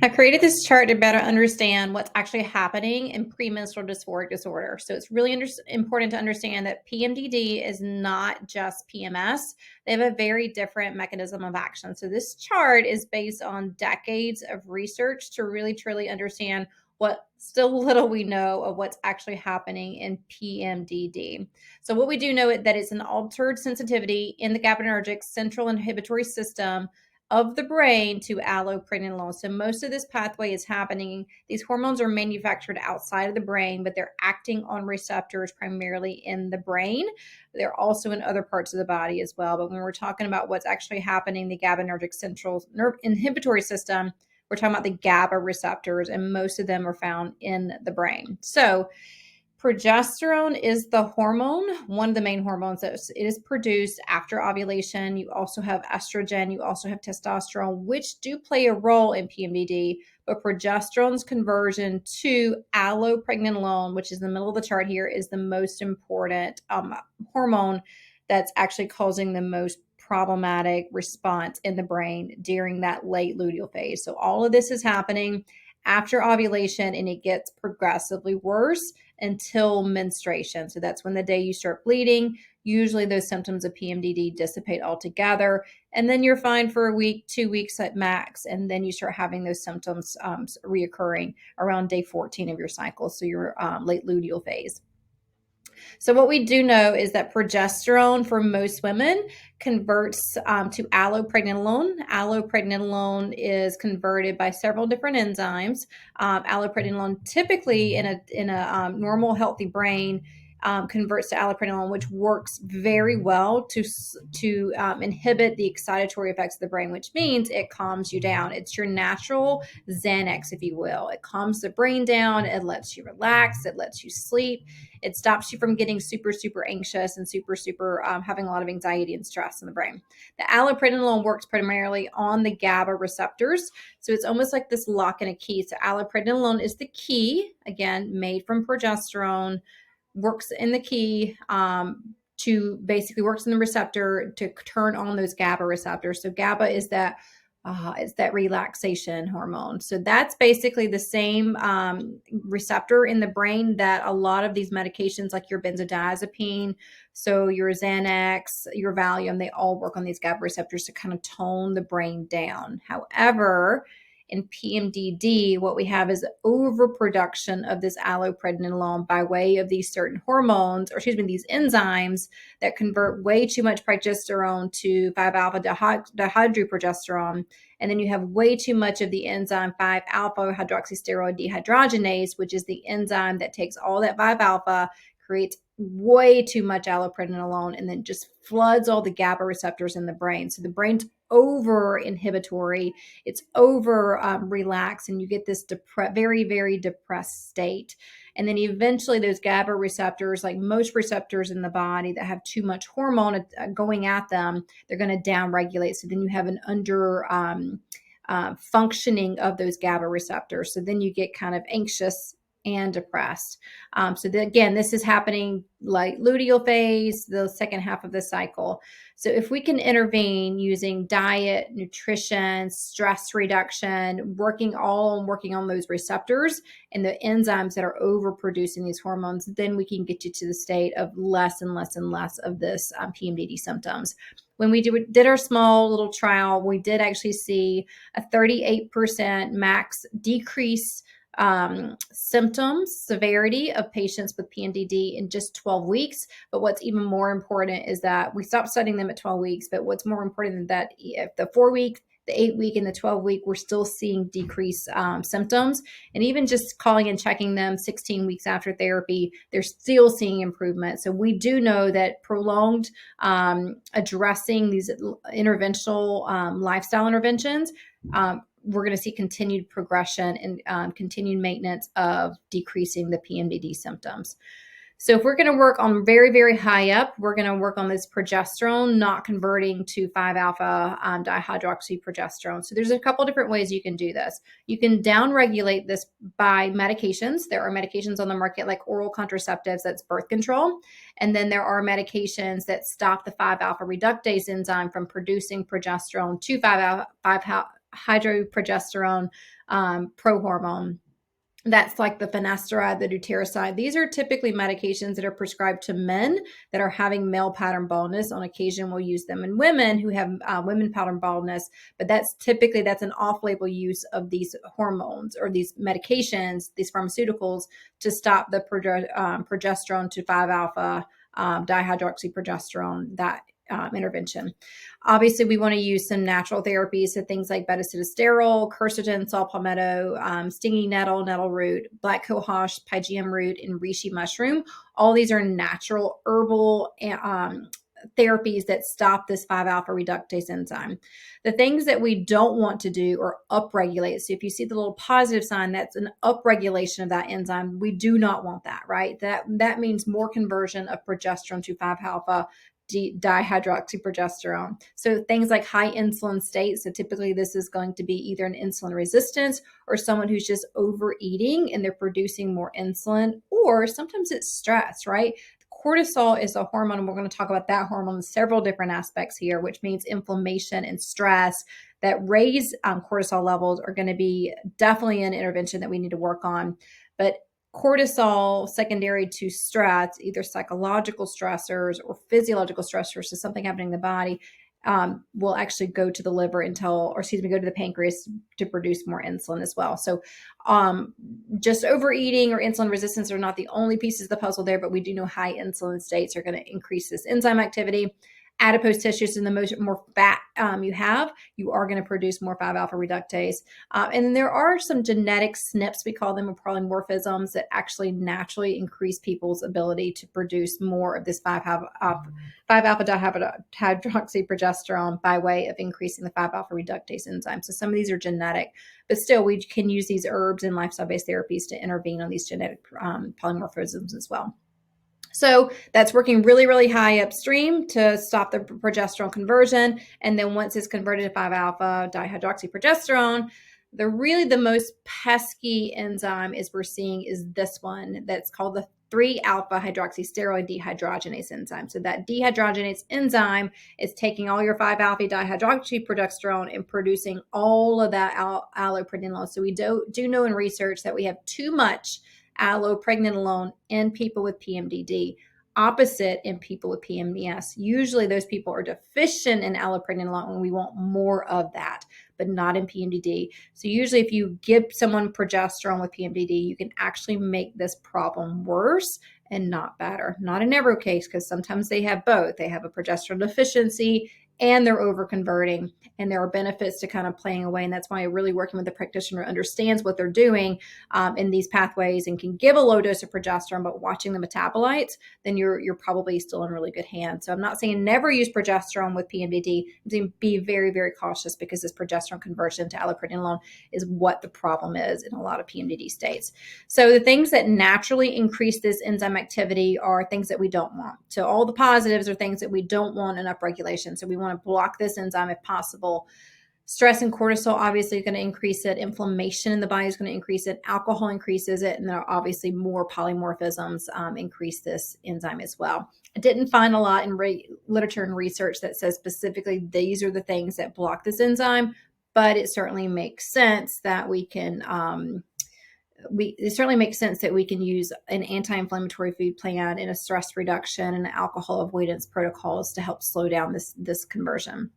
I created this chart to better understand what's actually happening in premenstrual dysphoric disorder. So it's really important to understand that PMDD is not just PMS. They have a very different mechanism of action. So this chart is based on decades of research to really truly understand what still little we know of what's actually happening in PMDD. So what we do know is that it's an altered sensitivity in the GABAergic central inhibitory system of the brain to allopregnanolone. So most of this pathway is happening. These hormones are manufactured outside of the brain, but they're acting on receptors primarily in the brain. They're also in other parts of the body as well. But when we're talking about what's actually happening, the GABAergic central nerve inhibitory system, we're talking about the GABA receptors, and most of them are found in the brain. So progesterone is the hormone, one of the main hormones that it is produced after ovulation. You also have estrogen, you also have testosterone, which do play a role in PMDD, but progesterone's conversion to allopregnanolone, which is in the middle of the chart here, is the most important hormone that's actually causing the most problematic response in the brain during that late luteal phase. So all of this is happening after ovulation, and it gets progressively worse until menstruation. So that's when the day you start bleeding. Usually those symptoms of PMDD dissipate altogether, and then you're fine for a week, 2 weeks at max, and then you start having those symptoms reoccurring around day 14 of your cycle, so your late luteal phase. So what we do know is that progesterone for most women converts to allopregnanolone. Allopregnanolone is converted by several different enzymes. Allopregnanolone typically in a normal healthy brain converts to allopregnanolone, which works very well to inhibit the excitatory effects of the brain, which means it calms you down. It's your natural Xanax, if you will. It calms the brain down. It lets you relax. It lets you sleep. It stops you from getting super, super anxious and super having a lot of anxiety and stress in the brain. The allopregnanolone works primarily on the GABA receptors. So it's almost like this lock and a key. So allopregnanolone is the key, again, made from progesterone, works in the key to basically works in the receptor to turn on those GABA receptors. So GABA is that relaxation hormone. So that's basically the same receptor in the brain that a lot of these medications like your benzodiazepine, so your Xanax, your Valium, they all work on these GABA receptors to kind of tone the brain down. However, in PMDD, what we have is overproduction of this allopregnanolone by way of these certain hormones, or these enzymes that convert way too much progesterone to 5-alpha dihydroprogesterone. And then you have way too much of the enzyme 5-alpha hydroxysteroid dehydrogenase, which is the enzyme that takes all that 5-alpha, creates way too much allopregnanolone, and then just floods all the GABA receptors in the brain. So the brain's over inhibitory, it's over relaxed, and you get this very, very depressed state. And then eventually those GABA receptors, like most receptors in the body that have too much hormone going at them, they're going to downregulate. So then you have an under functioning of those GABA receptors. So then you get kind of anxious and depressed. Again, this is happening like luteal phase, the second half of the cycle. So if we can intervene using diet, nutrition, stress reduction, working on those receptors and the enzymes that are overproducing these hormones, then we can get you to the state of less and less and less of this PMDD symptoms. When we did our small little trial, we did actually see a 38% max decrease symptoms, severity of patients with PMDD in just 12 weeks. But what's even more important is that we stopped studying them at 12 weeks. But what's more important than that, if the 4-week, the 8-week, and the 12-week, we're still seeing decreased symptoms. And even just calling and checking them 16 weeks after therapy, they're still seeing improvement. So we do know that prolonged addressing these interventional lifestyle interventions, we're going to see continued progression and continued maintenance of decreasing the PMDD symptoms. So if we're going to work on very, very high up, we're going to work on this progesterone not converting to 5-alpha dihydroxyprogesterone. So there's a couple different ways you can do this. You can downregulate this by medications. There are medications on the market like oral contraceptives, that's birth control. And then there are medications that stop the 5-alpha reductase enzyme from producing progesterone to 5-alpha dihydroprogesterone prohormone. That's like the finasteride, the deutericide. These are typically medications that are prescribed to men that are having male pattern baldness. On occasion, we'll use them in women who have women pattern baldness, but that's an off-label use of these hormones or these medications, these pharmaceuticals, to stop the progesterone to 5-alpha dihydroxyprogesterone, that intervention. Obviously, we want to use some natural therapies, so things like beta-sitosterol, quercetin, saw palmetto, stinging nettle, nettle root, black cohosh, pygeum root, and reishi mushroom. All these are natural herbal therapies that stop this 5-alpha reductase enzyme. The things that we don't want to do are upregulate. So if you see the little positive sign, that's an upregulation of that enzyme. We do not want that, right? That means more conversion of progesterone to 5-alpha dihydroxyprogesterone. So things like high insulin state. So typically this is going to be either an insulin resistance or someone who's just overeating and they're producing more insulin, or sometimes it's stress, right? Cortisol is a hormone, and we're going to talk about that hormone in several different aspects here, which means inflammation and stress that raise cortisol levels are going to be definitely an intervention that we need to work on. But cortisol secondary to stress, either psychological stressors or physiological stressors, so something happening in the body, will actually go to the liver go to the pancreas to produce more insulin as well. So just overeating or insulin resistance are not the only pieces of the puzzle there, but we do know high insulin states are going to increase this enzyme activity. Adipose tissues, and the more fat you have, you are going to produce more 5-alpha reductase. And then there are some genetic SNPs, we call them, or polymorphisms, that actually naturally increase people's ability to produce more of this 5-alpha dihydroxyprogesterone by way of increasing the 5-alpha reductase enzyme. So some of these are genetic, but still we can use these herbs and lifestyle-based therapies to intervene on these genetic polymorphisms as well. So that's working really, really high upstream to stop the progesterone conversion. And then once it's converted to 5-alpha dihydroxyprogesterone, the most pesky enzyme we're seeing is this one that's called the 3-alpha hydroxysteroid dehydrogenase enzyme. So that dehydrogenase enzyme is taking all your 5-alpha dihydroxyprogesterone and producing all of that allopregnanolone. So we do know in research that we have too much allopregnanolone in people with PMDD, opposite in people with PMDS. Usually those people are deficient in allopregnanolone and we want more of that, but not in PMDD. So usually if you give someone progesterone with PMDD, you can actually make this problem worse and not better. Not in every case, because sometimes they have both. They have a progesterone deficiency and they're over-converting, and there are benefits to kind of playing away. And that's why really working with the practitioner who understands what they're doing in these pathways and can give a low dose of progesterone, but watching the metabolites, then you're probably still in really good hands. So I'm not saying never use progesterone with PMDD. I'm saying be very, very cautious, because this progesterone conversion to allopregnanolone is what the problem is in a lot of PMDD states. So the things that naturally increase this enzyme activity are things that we don't want. So all the positives are things that we don't want in upregulation. So we want to block this enzyme if possible. Stress and cortisol obviously is going to increase it. Inflammation in the body is going to increase it. Alcohol increases it. And there are obviously more polymorphisms increase this enzyme as well. I didn't find a lot in literature and research that says specifically these are the things that block this enzyme, but it certainly makes sense that we can use an anti-inflammatory food plan and a stress reduction and alcohol avoidance protocols to help slow down this conversion.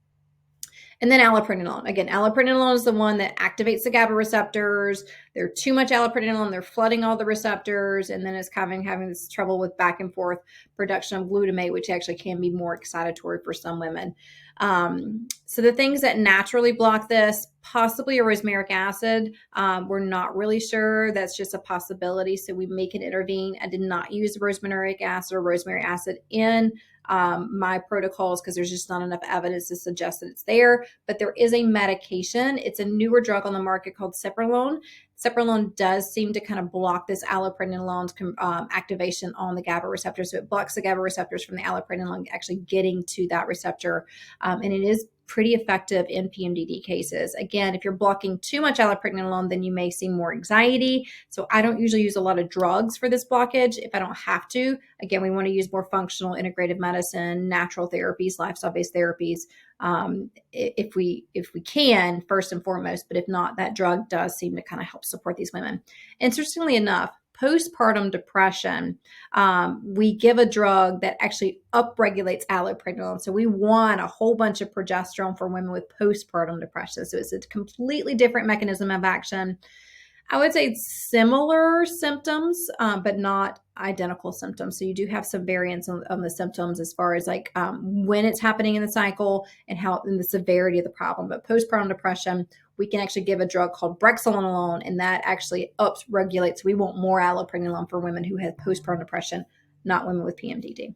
And then allopregnanolone. Again, allopregnanolone is the one that activates the GABA receptors. There's too much allopregnanolone. They're flooding all the receptors, and then it's having this trouble with back and forth production of glutamate, which actually can be more excitatory for some women. So the things that naturally block this, possibly a rosmaric acid. We're not really sure. That's just a possibility. So we may can intervene. I did not use rosmaric acid or rosemary acid in my protocols because there's just not enough evidence to suggest that it's there. But there is a medication. It's a newer drug on the market called Cipralone. Cipralone does seem to kind of block this allopregnanolone's activation on the GABA receptor. So it blocks the GABA receptors from the allopregnanolone actually getting to that receptor. And it is pretty effective in PMDD cases. Again, if you're blocking too much allopregnanolone, then you may see more anxiety. So I don't usually use a lot of drugs for this blockage if I don't have to. Again, we want to use more functional integrative medicine, natural therapies, lifestyle-based therapies, if we can, first and foremost. But if not, that drug does seem to kind of help support these women. Interestingly enough, postpartum depression, we give a drug that actually upregulates allopregnanolone. So we want a whole bunch of progesterone for women with postpartum depression. So it's a completely different mechanism of action. I would say similar symptoms, but not identical symptoms. So you do have some variance on the symptoms as far as like when it's happening in the cycle and the severity of the problem. But postpartum depression, we can actually give a drug called brexanolone, and that actually upregulates. We want more allopregnanolone for women who have postpartum depression, not women with PMDD.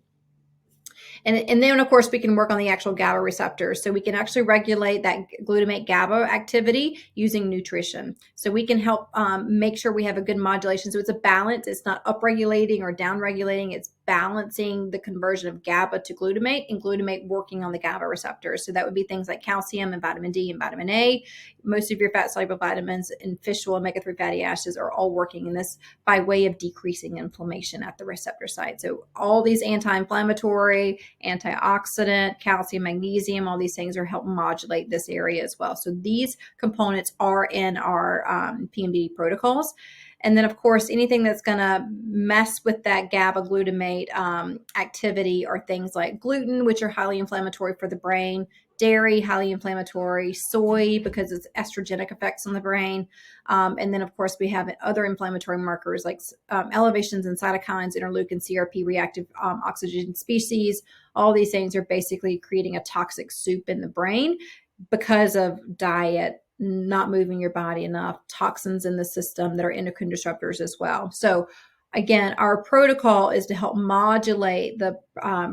And then, of course, we can work on the actual GABA receptors. So we can actually regulate that glutamate GABA activity using nutrition. So we can help make sure we have a good modulation. So it's a balance. It's not upregulating or downregulating. It's balancing the conversion of GABA to glutamate, and glutamate working on the GABA receptors. So that would be things like calcium and vitamin D and vitamin A. Most of your fat-soluble vitamins and fish oil, omega-3 fatty acids are all working in this by way of decreasing inflammation at the receptor site. So all these anti-inflammatory, antioxidant, calcium, magnesium, all these things are help modulate this area as well. So these components are in our PMDD protocols. And then, of course, anything that's going to mess with that GABA glutamate activity are things like gluten, which are highly inflammatory for the brain, dairy, highly inflammatory, soy, because it's estrogenic effects on the brain. And then, of course, we have other inflammatory markers like elevations in cytokines, interleukin, CRP, reactive oxygen species. All these things are basically creating a toxic soup in the brain because of diet, not moving your body enough, toxins in the system that are endocrine disruptors as well. So again, our protocol is to help modulate the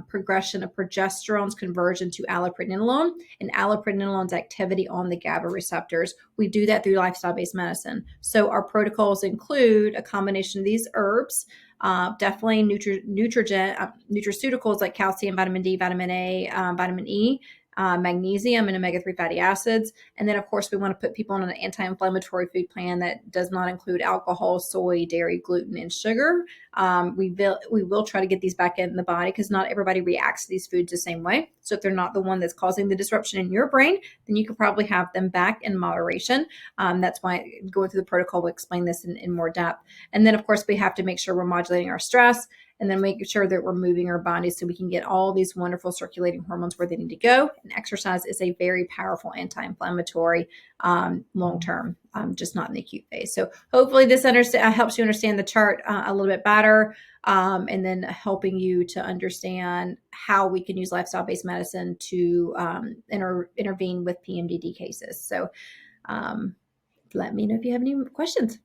progression of progesterone's conversion to allopregnanolone and allopregnanolone's activity on the GABA receptors. We do that through lifestyle-based medicine. So our protocols include a combination of these herbs, definitely nutraceuticals like calcium, vitamin D, vitamin A, vitamin E, magnesium, and omega-3 fatty acids. And then, of course, we want to put people on an anti-inflammatory food plan that does not include alcohol, soy, dairy, gluten, and sugar. We will try to get these back in the body because not everybody reacts to these foods the same way. So if they're not the one that's causing the disruption in your brain, then you could probably have them back in moderation. That's why going through the protocol will explain this in more depth. And then, of course, we have to make sure we're modulating our stress, and then making sure that we're moving our bodies so we can get all these wonderful circulating hormones where they need to go. And exercise is a very powerful anti-inflammatory long-term, just not in the acute phase. So hopefully this helps you understand the chart a little bit better, and then helping you to understand how we can use lifestyle-based medicine to intervene with PMDD cases. So let me know if you have any questions.